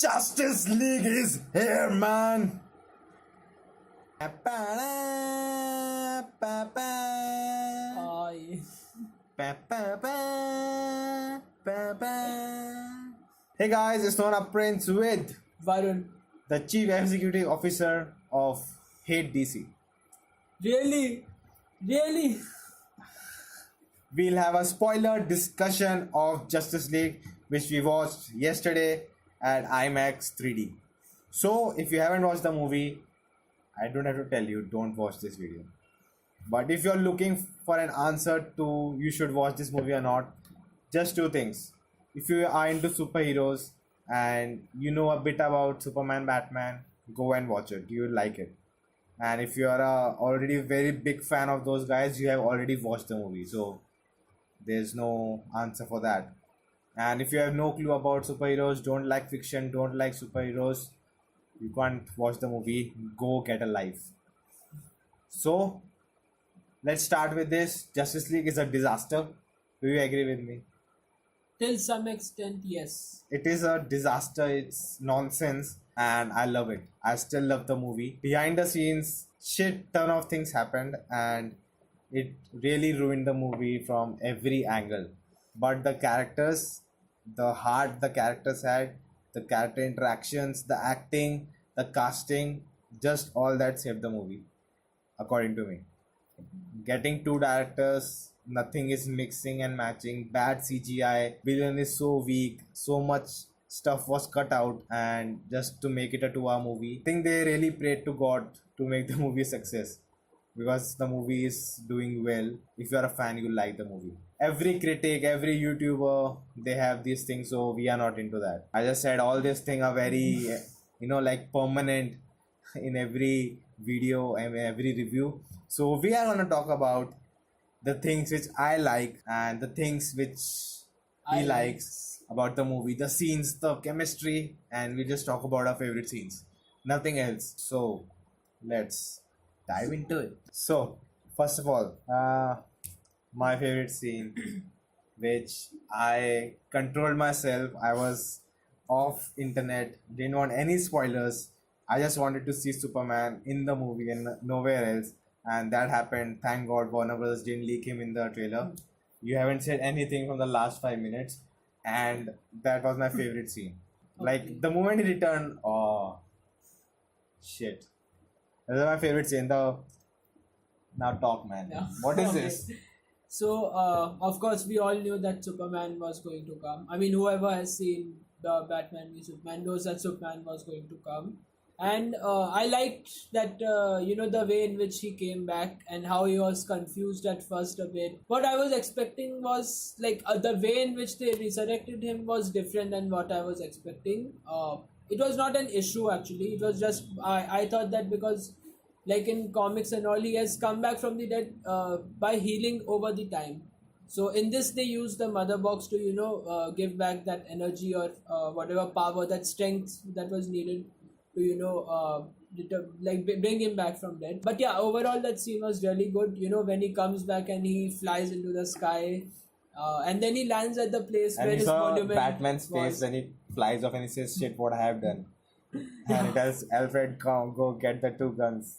Justice League is here, man. Ay. Hey guys, it's Nona Prince with Varun. the Chief Executive Officer of Hate DC. Really? Really? We'll have a spoiler discussion of Justice League, which we watched yesterday at IMAX 3D. So, if you haven't watched the movie, I don't have to tell you, don't watch this video. But if you're looking for an answer to you should watch this movie or not, just two things. If you are into superheroes and you know a bit about Superman, Batman, go and watch it. You will like it. And if you are already a very big fan of those guys, you have already watched the movie. So there's no answer for that. And if you have no clue about superheroes, don't like fiction, don't like superheroes, you can't watch the movie. Go get a life. So let's start with this. Justice League is a disaster. Do you agree with me? Till some extent, yes. It is a disaster. It's nonsense, and I love it. I still love the movie. Behind the scenes, shit ton of things happened, and it really ruined the movie from every angle. But the characters, the heart the characters had, the character interactions, the acting, the casting, just all that saved the movie, according to me. Getting two directors, nothing is mixing and matching, bad CGI, villain is so weak, so much stuff was cut out and just to make it a 2 hour movie. I think they really prayed to God to make the movie a success, because the movie is doing well. If you're a fan, you like the movie. Every critic, every YouTuber, they have these things, so we are not into that. I just said all these things are very like permanent in every video and every review. So we are gonna talk about the things which I like and the things which he likes about the movie, the scenes, the chemistry, and we just talk about our favorite scenes. Nothing else. So let's dive into it. So first of all, my favorite scene, which I controlled myself. I was off internet, didn't want any spoilers. I just wanted to see Superman in the movie and nowhere else. And that happened. Thank God Warner Brothers didn't leak him in the trailer. You haven't said anything from the last 5 minutes. And that was my favorite scene. Like the moment he returned, oh shit. That's my favorite scene. Now talk, man. Yeah. What is Okay. this? So, of course, we all knew that Superman was going to come. I mean, whoever has seen the Batman v Superman knows that Superman was going to come. And I liked that, the way in which he came back and how he was confused at first a bit. What I was expecting was, like, the way in which they resurrected him was different than what I was expecting. It was not an issue, actually. It was just, I thought that because, like in comics and all, he has come back from the dead by healing over the time. So in this, they use the mother box to, give back that energy or whatever power, that strength that was needed to bring him back from dead. But yeah, overall that scene was really good. When he comes back and he flies into the sky, and then he lands at the place And where you his saw monument Batman's face was. when he flies off and he says, shit, what I have done. And it tells Alfred, go get the two guns.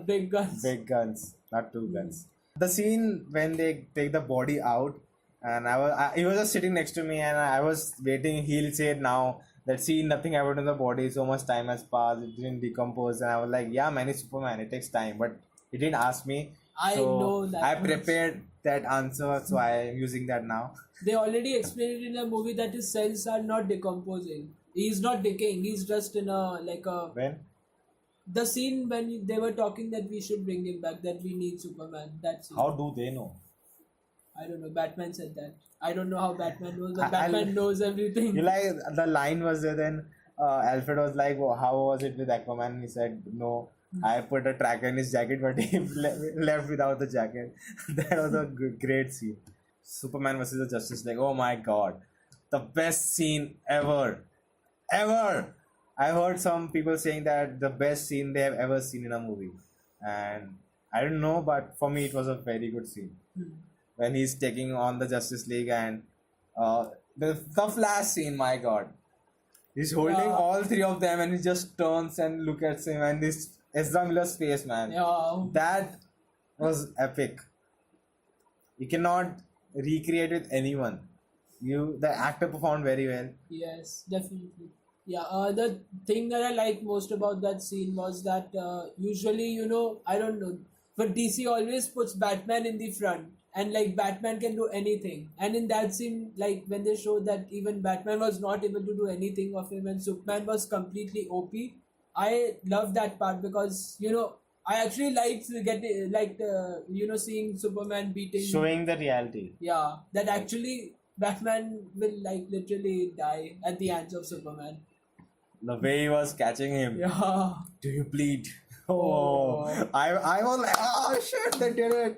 Big guns. Big guns, not two guns. The scene when they take the body out, and he was just sitting next to me, and I was waiting. He'll say it now that see nothing happened to the body. So much time has passed. It didn't decompose, and I was like, yeah, man, it's Superman. It takes time, but he didn't ask me. I So know that I much. prepared that answer, so I am using that now. They already explained it in the movie that his cells are not decomposing. He's not decaying. He's just in When? the scene when they were talking that we should bring him back, that we need Superman. That scene. How do they know? I don't know. Batman said that. I don't know how Batman knows, but I'll- Batman knows everything. You like the line was there. Then Alfred was like, well, "How was it with Aquaman?" He said, "No, I put a tracker in his jacket, but he left without the jacket." That was a great scene. Superman versus the Justice League. Oh my God, the best scene ever. I heard some people saying that the best scene they have ever seen in a movie, and I don't know, but for me it was a very good scene when he's taking on the Justice League and the Flash scene. My God, He's holding Yeah. all three of them and he just turns and look at him and this Ezra Miller's face, man. Yeah. That was epic. You cannot recreate with anyone. The actor performed very well. Yes, definitely. Yeah, the thing that I like most about that scene was that usually, I don't know, but DC always puts Batman in the front, and like Batman can do anything. And in that scene, like when they showed that even Batman was not able to do anything of him, and Superman was completely OP, I love that part because I actually seeing Superman beating. Showing the reality. Yeah, that actually Batman will like literally die at the hands of Superman. The way he was catching him. Yeah. Do you bleed? Oh, Oh. I was like, oh shit, they did it.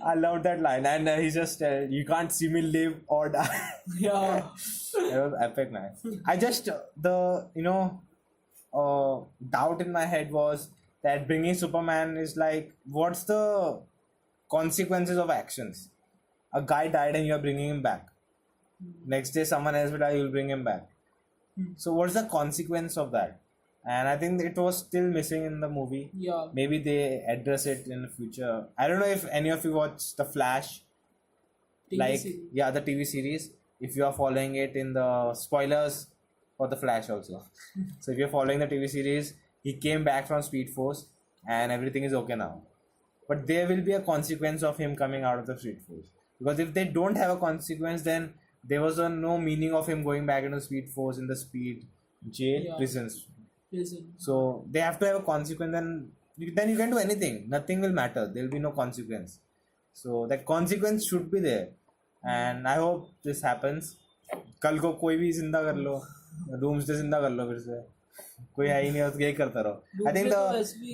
I loved that line. And he just, you can't see me live or die. Yeah. It was epic, man. I just, doubt in my head was that bringing Superman is like, what's the consequences of actions? A guy died and you're bringing him back. Next day, someone else will die, you'll bring him back. So, what's the consequence of that? And I think it was still missing in the movie. Yeah. Maybe they address it in the future. I don't know if any of you watched The Flash. TV series. The TV series. If you are following it in the spoilers for The Flash also. So if you're following the TV series, he came back from Speed Force and everything is okay now. But there will be a consequence of him coming out of the Speed Force. Because if they don't have a consequence, then there was no meaning of him going back into Speed Force in the Speed jail prisons. Prison. So they have to have a consequence, and then you can do anything. Nothing will matter. There will be no consequence. So that consequence should be there, and I hope this happens. कल को कोई भी जिंदा कर लो, Doomsday जिंदा कर लो फिर से. कोई है ही नहीं और यही करता रहो. I think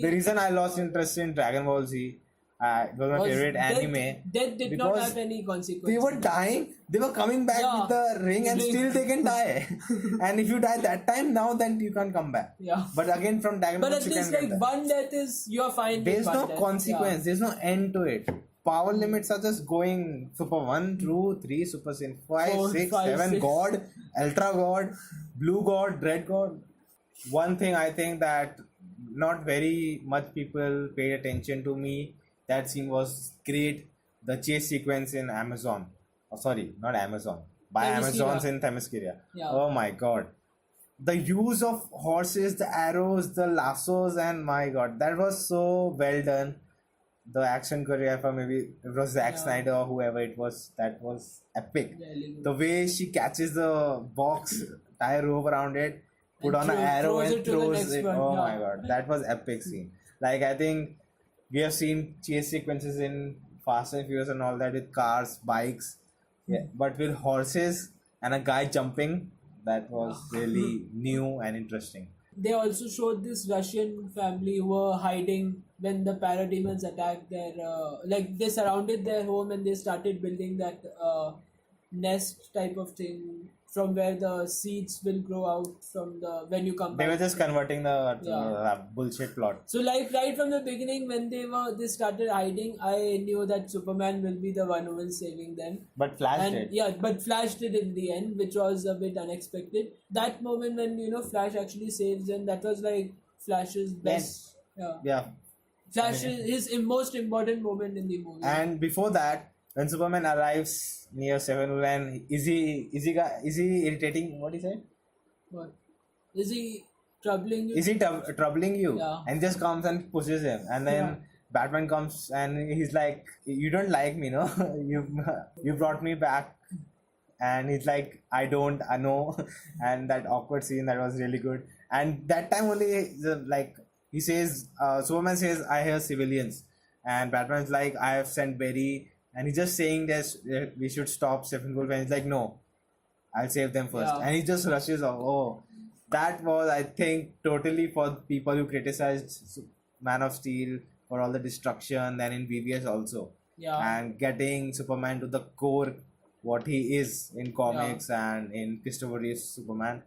the reason I lost interest in Dragon Ball Z, it was my favorite anime. Death did not have any consequences. They were dying. They were coming back with the ring, and still they can die. And if you die that time, now then you can't come back. Yeah. But again, from Dragon Ball, But at least like one death is you're fine. There's with no one death. consequence. There's no end to it. Power limits are just going Super 1, 2, 3, Super Sin 5, 4, 6, 5, 7, 6. God, Ultra God, Blue God, Red God. One thing I think that not very much people paid attention to me. That scene was great. The chase sequence in Amazon. Oh, sorry, not Amazon. By Themyscira. Amazons in Themyscira. Yeah. Oh my god. The use of horses, the arrows, the lassos, and my god, that was so well done. The action choreographer, maybe it was Zack Snyder or whoever it was, that was epic. Really good. The way she catches the box, tie a rope around it, put on an arrow throws it and to the throws next it. one, Oh yeah. my god, that was epic scene. Like I think we have seen chase sequences in Fast and Furious and all that with cars, bikes, but with horses and a guy jumping, that was really new and interesting. They also showed this Russian family who were hiding when the parademons attacked their they surrounded their home and they started building that nest type of thing from where the seeds will grow out from the when you come They back. were just converting the Yeah. bullshit plot. So like right from the beginning when they started hiding, I knew that Superman will be the one who will saving them. But Flash And did. yeah, but Flash did in the end, which was a bit unexpected. That moment when Flash actually saves them, that was like Flash's best. Yeah. Flash is his most important moment in the movie. And before that, when Superman arrives near Seven and is he irritating? What he said? What? Is he troubling you? Is he troubling you? Yeah. And just comes and pushes him, and then Batman comes and he's like, "You don't like me, no? you brought me back." And he's like, I know. And that awkward scene, that was really good. And that time only, he says, Superman says, I hear civilians. And Batman's like, I have sent Barry. And he's just saying this, we should stop Steppenwolf. And he's like, no, I'll save them first. Yeah. And he just rushes off. Oh, that was, I think, totally for people who criticized Man of Steel for all the destruction. Then in BVS also. Yeah. And getting Superman to the core, what he is in comics and in Christopher Reeve's Superman.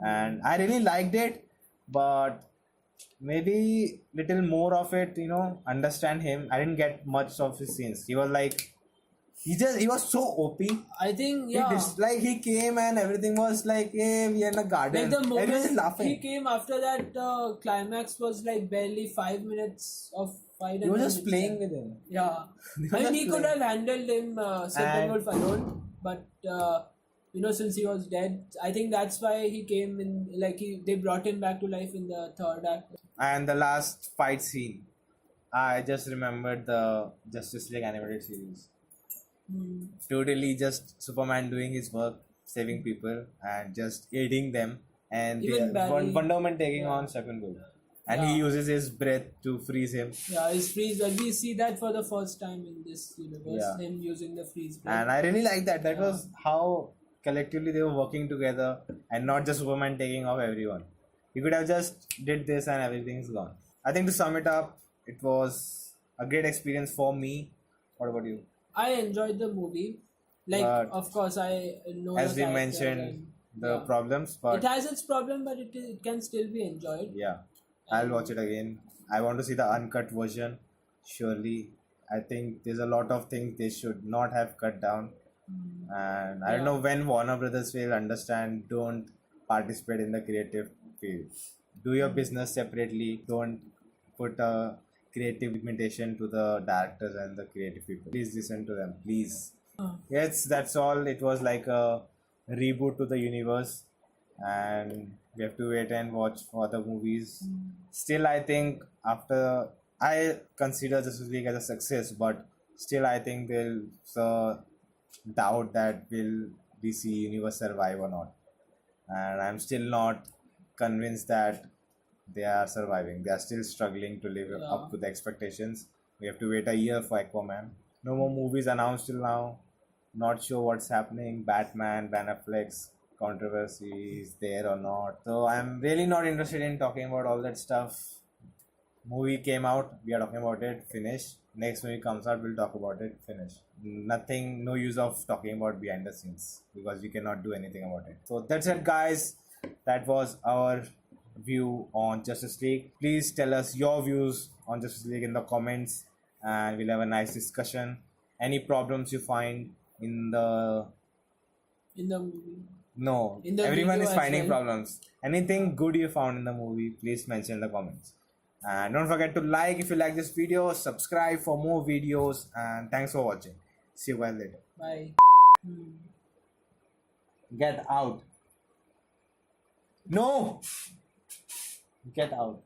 And I really liked it, but maybe little more of it, understand him. I didn't get much of his scenes. He was like He was so OP. I think He came and everything was like, hey, we are in a garden. like the Everyone is moment laughing. he came after that, the climax was like barely 5 minutes of fight. He and was then just it's playing done. with him. Yeah, He was I mean just he could playing. have handled him Steppenwolf alone, but since he was dead, I think that's why he came in. They brought him back to life in the third act. And the last fight scene, I just remembered the Justice League animated series. Hmm. Totally just Superman doing his work, saving people, and just aiding them. And Even Barry, Wonder Woman taking yeah. on Steppenwolf. And he Yeah. uses his breath to freeze him. Yeah, his freeze. Well, we see that for the first time in this universe. Yeah. Him using the freeze. And I really like that. That was how collectively they were working together and not just Superman taking off everyone. He could have just did this and everything's gone. I think to sum it up, it was a great experience for me. What about you? I enjoyed the movie. But Of course, I know as the we characters mentioned, and- the yeah. problems, but It has its problem, but it can still be enjoyed. yeah, I'll watch it again. I want to see the uncut version. Surely, I think there's a lot of things they should not have cut down. And I don't know when Warner Brothers will understand. Don't participate in the creative field. Do your business separately. Don't put a creative limitation to the directors and the creative people. Please listen to them. Please. Yes, that's all. It was like a reboot to the universe, and we have to wait and watch for the movies. Still, I think after I consider Justice League as a success, but still, I think there's a doubt that will DC universe survive or not, and I'm still not convinced that they are surviving. They are still struggling to live up to the expectations. We have to wait a year for Aquaman. No more movies announced till now. Not sure what's happening. Batman, Ben Affleck's controversy is there or not. So I'm really not interested in talking about all that stuff. Movie came out, we are talking about it, finish. Next movie comes out, we'll talk about it, finish. Nothing, no use of talking about behind the scenes because we cannot do anything about it. So that's it, guys. That was our view on Justice League. Please tell us your views on Justice League in the comments and we'll have a nice discussion. Any problems you find in the movie. No, In the everyone video is as finding well. problems. Anything good you found in the movie, please mention in the comments. And don't forget to like if you like this video, subscribe for more videos, and thanks for watching. See you guys later. Bye. Get out. No! Get out.